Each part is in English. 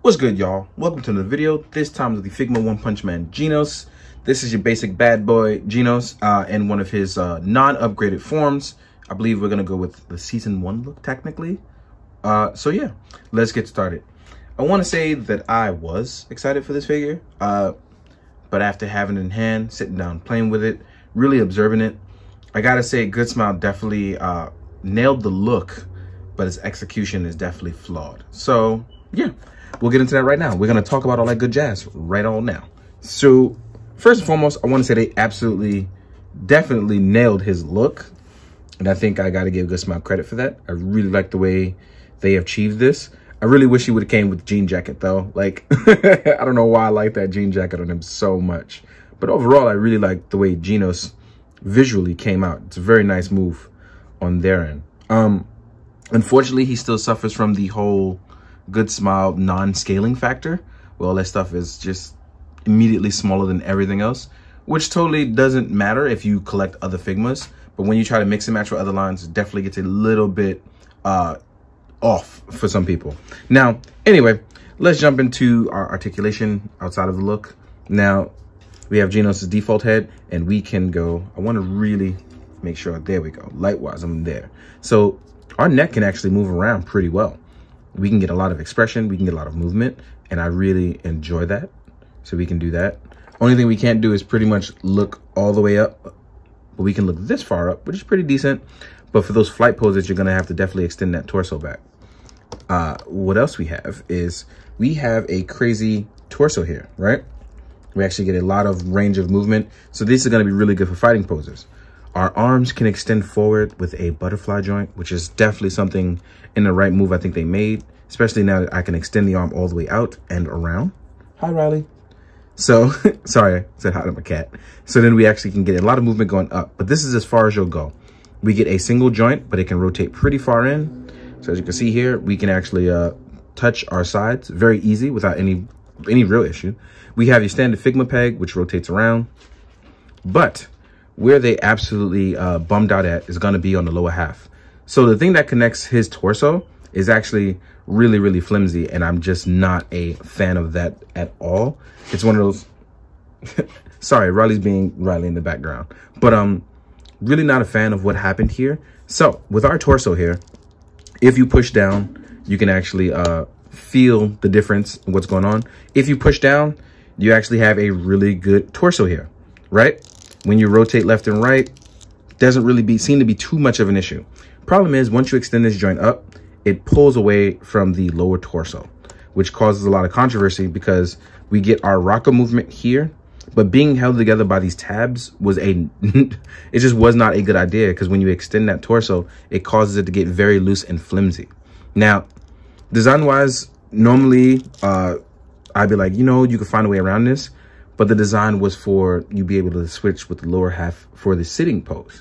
What's good, y'all? Welcome to another video. This time with the Figma One Punch Man GENOS. This is your basic bad boy GENOS in one of his non-upgraded forms. I believe we're gonna go with the season 1 look technically. So yeah, let's get started. I want to say that I was excited for this figure, but after having it in hand, sitting down, playing with it, really observing it, I gotta say Good Smile definitely nailed the look, but its execution is definitely flawed. So yeah, we'll get into that right now. We're gonna talk about all that good jazz right on now. So first and foremost, I want to say they absolutely, definitely nailed his look. And I think I gotta give Good Smile credit for that. I really like the way they achieved this. I really wish he would have came with jean jacket though. Like, I don't know why I like that jean jacket on him so much. But overall, I really like the way GENOS visually came out. It's a very nice move on their end. Unfortunately, he still suffers from the whole Good Smile non-scaling factor. Well, that stuff is just immediately smaller than everything else, which totally doesn't matter if you collect other Figmas. But when you try to mix and match with other lines, it definitely gets a little bit off for some people. Now, anyway, let's jump into our articulation outside of the look. Now, we have GENOS' default head, and we can go, I want to really make sure, there we go, light-wise, I'm there. So our neck can actually move around pretty well. We can get a lot of expression, we can get a lot of movement, and I really enjoy that. So we can do that. Only thing we can't do is pretty much look all the way up, but we can look this far up, which is pretty decent. But for those flight poses, you're gonna have to definitely extend that torso back. What else we have is we have a crazy torso here, right? We actually get a lot of range of movement. So this is gonna be really good for fighting poses. Our arms can extend forward with a butterfly joint, which is definitely something in the right move I think they made, especially now that I can extend the arm all the way out and around. Hi, Riley. So, sorry, I said hi to my cat. So then we actually can get a lot of movement going up, but this is as far as you'll go. We get a single joint, but it can rotate pretty far in. So as you can see here, we can actually touch our sides very easy without any real issue. We have your standard Figma peg, which rotates around, but where they absolutely bummed out at is gonna be on the lower half. So the thing that connects his torso is actually really, really flimsy, and I'm just not a fan of that at all. It's one of those, sorry, Riley's being Riley in the background, but really not a fan of what happened here. So with our torso here, if you push down, you can actually feel the difference in what's going on. If you push down, you actually have a really good torso here, right? When you rotate left and right, doesn't really seem to be too much of an issue. Problem is, once you extend this joint up, it pulls away from the lower torso, which causes a lot of controversy because we get our rocker movement here, but being held together by these tabs was it just was not a good idea, because when you extend that torso, it causes it to get very loose and flimsy. Now, design-wise, normally I'd be like, you know, you can find a way around this, but the design was for you be able to switch with the lower half for the sitting pose.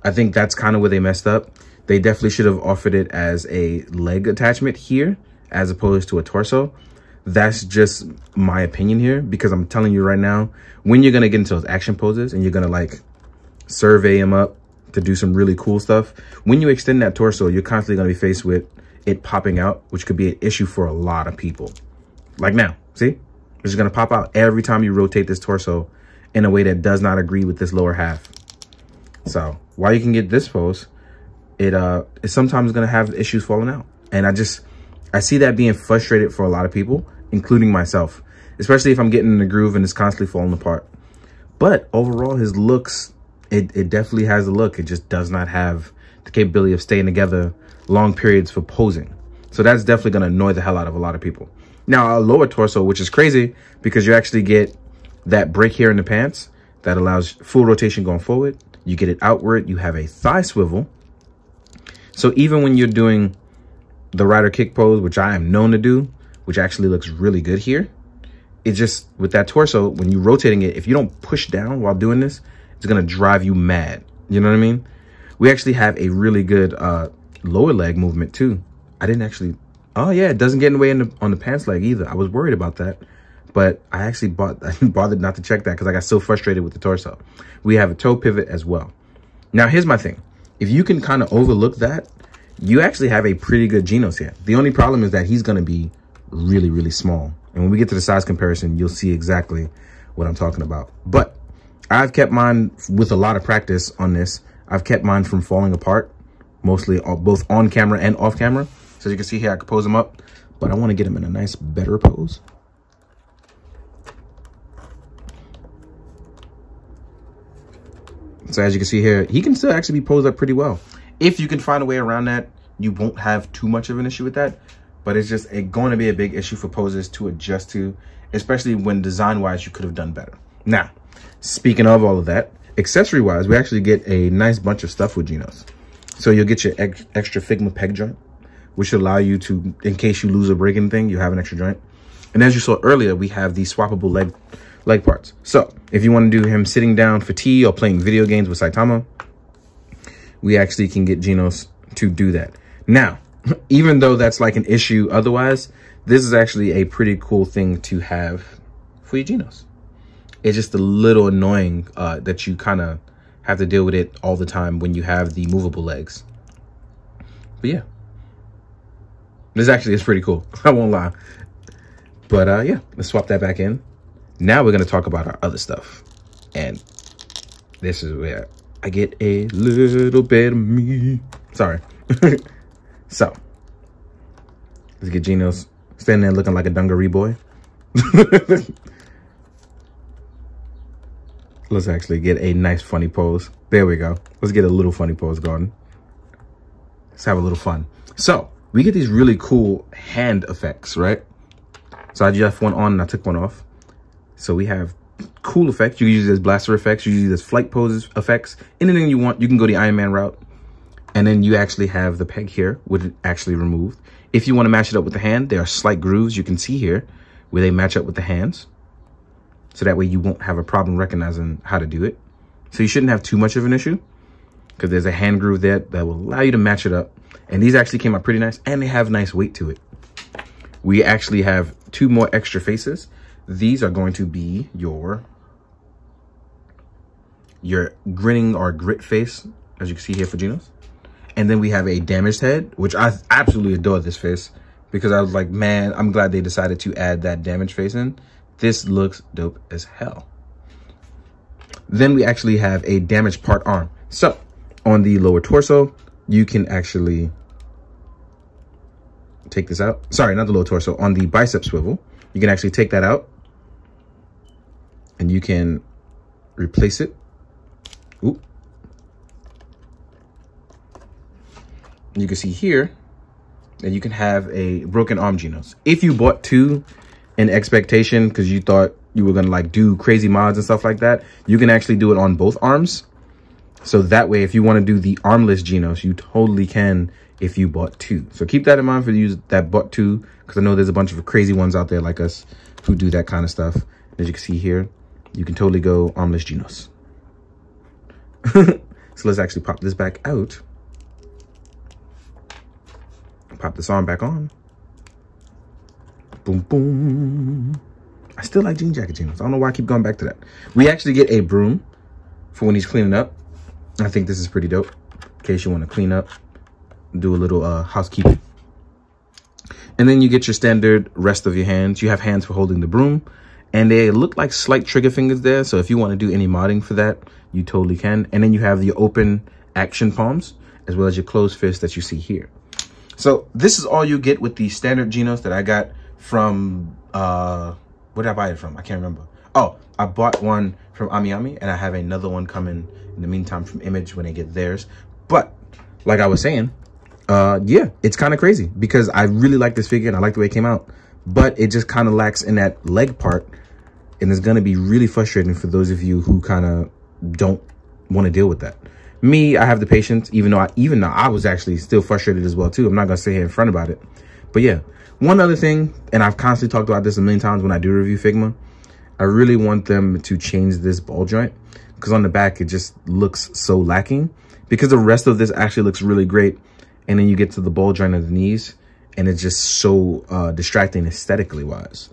I think that's kind of where they messed up. They definitely should have offered it as a leg attachment here, as opposed to a torso. That's just my opinion here, because I'm telling you right now, when you're gonna get into those action poses and you're gonna like survey them up to do some really cool stuff, when you extend that torso, you're constantly gonna be faced with it popping out, which could be an issue for a lot of people. Like now, see? It's gonna pop out every time you rotate this torso in a way that does not agree with this lower half. So while you can get this pose, it's sometimes gonna have issues falling out. And I see that being frustrated for a lot of people, including myself, especially if I'm getting in the groove and it's constantly falling apart. But overall, his looks, it definitely has the look. It just does not have the capability of staying together long periods for posing. So that's definitely gonna annoy the hell out of a lot of people. Now, our lower torso, which is crazy because you actually get that break here in the pants that allows full rotation going forward. You get it outward, you have a thigh swivel. So even when you're doing the rider kick pose, which I am known to do, which actually looks really good here, it just, with that torso, when you're rotating it, if you don't push down while doing this, it's gonna drive you mad. You know what I mean? We actually have a really good lower leg movement too. I didn't actually, oh yeah, it doesn't get in the way on the pants leg either. I was worried about that, but I actually bothered not to check that because I got so frustrated with the torso. We have a toe pivot as well. Now here's my thing. If you can kind of overlook that, you actually have a pretty good GENOS here. The only problem is that he's gonna be really, really small. And when we get to the size comparison, you'll see exactly what I'm talking about. But I've kept mine with a lot of practice on this. I've kept mine from falling apart, mostly both on camera and off camera. So as you can see here, I can pose them up, but I want to get them in a nice, better pose. So as you can see here, he can still actually be posed up pretty well. If you can find a way around that, you won't have too much of an issue with that. But it's just going to be a big issue for poses to adjust to, especially when design-wise you could have done better. Now, speaking of all of that, accessory-wise, we actually get a nice bunch of stuff with GENOS. So you'll get your extra Figma peg joint, which will allow you to, in case you lose or break anything, you have an extra joint. And as you saw earlier, we have these swappable leg parts. So if you want to do him sitting down for tea or playing video games with Saitama, we actually can get GENOS to do that. Now, even though that's like an issue otherwise, this is actually a pretty cool thing to have for your GENOS. It's just a little annoying that you kind of have to deal with it all the time when you have the movable legs. But yeah, this actually is pretty cool. I won't lie. But yeah, let's swap that back in. Now we're going to talk about our other stuff. And this is where I get a little bit of me. Sorry. So, let's get GENOS standing there looking like a dungaree boy. Let's actually get a nice funny pose. There we go. Let's get a little funny pose going. Let's have a little fun. So, we get these really cool hand effects, right? So I just left one on and I took one off. So we have cool effects. You can use it as blaster effects. You can use it as flight poses effects. Anything you want, you can go the Iron Man route. And then you actually have the peg here, with it actually removed. If you want to match it up with the hand, there are slight grooves you can see here where they match up with the hands. So that way you won't have a problem recognizing how to do it. So you shouldn't have too much of an issue because there's a hand groove there that will allow you to match it up. And these actually came out pretty nice and they have nice weight to it. We actually have 2 more extra faces. These are going to be your grinning or grit face, as you can see here for GENOS. And then we have a damaged head, which I absolutely adore this face because I was like, man, I'm glad they decided to add that damaged face in. This looks dope as hell. Then we actually have a damaged part arm. So on the lower torso, you can actually take this out. Sorry, not the lower torso. On the bicep swivel, you can actually take that out and you can replace it. Oop. You can see here that you can have a broken arm GENOS. If you bought 2 in expectation because you thought you were going to like do crazy mods and stuff like that, you can actually do it on both arms. So that way, if you want to do the armless GENOS, you totally can if you bought 2. So keep that in mind for you that bought 2, because I know there's a bunch of crazy ones out there like us who do that kind of stuff. As you can see here, you can totally go armless GENOS. So let's actually pop this back out. Pop this arm back on. Boom, boom. I still like jean jacket GENOS. I don't know why I keep going back to that. We actually get a broom for when he's cleaning up. I think this is pretty dope in case you want to clean up, do a little housekeeping. And then you get your standard rest of your hands. You have hands for holding the broom, and they look like slight trigger fingers there. So if you want to do any modding for that, you totally can. And then you have the open action palms as well as your closed fist that you see here. So this is all you get with the standard GENOS that I got from, where did I buy it from? I can't remember. Oh, I bought one from Ami, and I have another one coming in the meantime from Image when they get theirs. But like I was saying, yeah, it's kind of crazy because I really like this figure and I like the way it came out, but it just kind of lacks in that leg part. And it's going to be really frustrating for those of you who kind of don't want to deal with that. Me, I have the patience, even though I was actually still frustrated as well too. I'm not gonna sit here in front about it. But yeah, one other thing, and I've constantly talked about this a million times when I do review Figma, I really want them to change this ball joint because on the back it just looks so lacking, because the rest of this actually looks really great. And then you get to the ball joint of the knees and it's just so distracting aesthetically wise.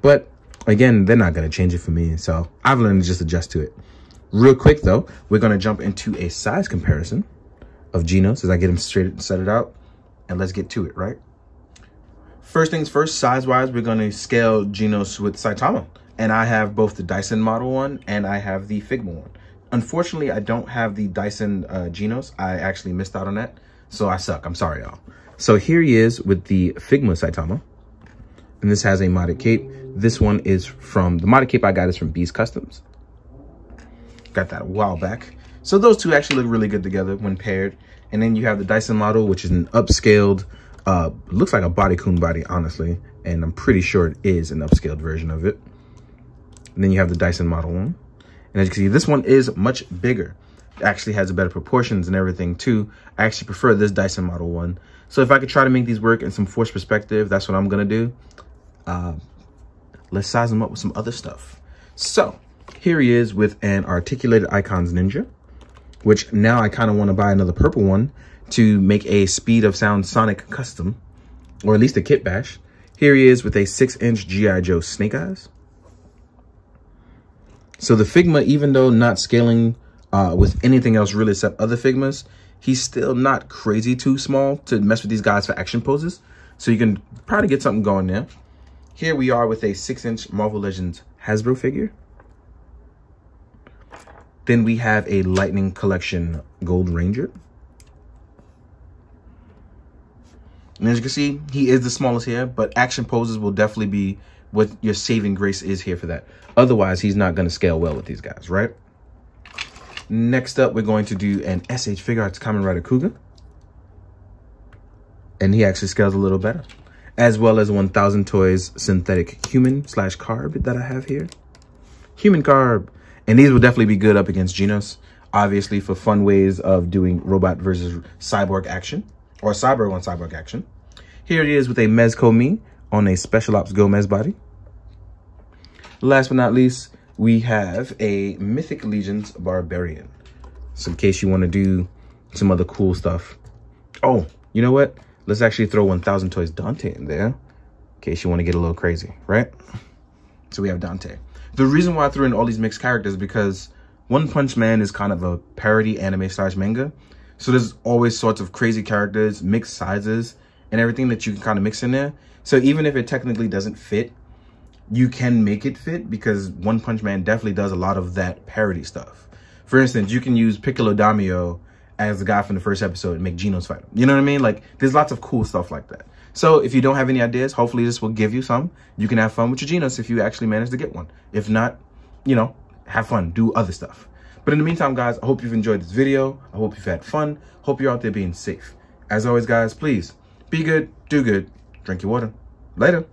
But again, they're not gonna change it for me, so I've learned to just adjust to it. Real quick though, we're gonna jump into a size comparison of GENOS as I get them straight set it out, and let's get to it, right? First things first, size-wise, we're going to scale GENOS with Saitama. And I have both the Dyson model one and I have the Figma one. Unfortunately, I don't have the Dyson GENOS. I actually missed out on that. So I suck. I'm sorry, y'all. So here he is with the Figma Saitama. And this has a modded cape. This one is from, the modded cape I got is from Beast Customs. Got that a while back. So those two actually look really good together when paired. And then you have the Dyson model, which is an upscaled, looks like a bodycoon body, honestly. And I'm pretty sure it is an upscaled version of it. And then you have the Dyson model one. And as you can see, this one is much bigger. It actually has better proportions and everything too. I actually prefer this Dyson model one. So if I could try to make these work in some forced perspective, that's what I'm gonna do. Let's size them up with some other stuff. So here he is with an articulated icons ninja, which now I kind of want to buy another purple one to make a speed of sound sonic custom, or at least a kit bash. Here he is with a 6-inch G.I. Joe Snake Eyes. So the Figma, even though not scaling with anything else really except other Figmas, he's still not crazy too small to mess with these guys for action poses. So you can probably get something going there. Here we are with a 6-inch Marvel Legends Hasbro figure. Then we have a Lightning Collection Gold Ranger. And as you can see, he is the smallest here, but action poses will definitely be what your saving grace is here for that. Otherwise, he's not going to scale well with these guys, right? Next up, we're going to do an SH Figure Arts Kamen Rider Kuuga. And he actually scales a little better. As well as 1000 Toys Synthetic Human / Carb that I have here. Human Carb. And these will definitely be good up against GENOS. Obviously for fun ways of doing robot versus cyborg action. Or cyborg on cyborg action. Here it is with a Mezco Me on a Special Ops Gomez body. Last but not least, we have a Mythic Legions Barbarian. So in case you want to do some other cool stuff. Oh, you know what? Let's actually throw 1000 Toys Dante in there. In case you want to get a little crazy, right? So we have Dante. The reason why I threw in all these mixed characters is because One Punch Man is kind of a parody anime / manga. So there's always sorts of crazy characters, mixed sizes, and everything that you can kind of mix in there. So even if it technically doesn't fit, you can make it fit because One Punch Man definitely does a lot of that parody stuff. For instance, you can use Piccolo Daimyo as the guy from the first episode and make GENOS fight him. You know what I mean? Like, there's lots of cool stuff like that. So if you don't have any ideas, hopefully this will give you some. You can have fun with your GENOS if you actually manage to get one. If not, you know, have fun, do other stuff. But in the meantime, guys, I hope you've enjoyed this video. I hope you've had fun. Hope you're out there being safe. As always, guys, please be good, do good, drink your water. Later.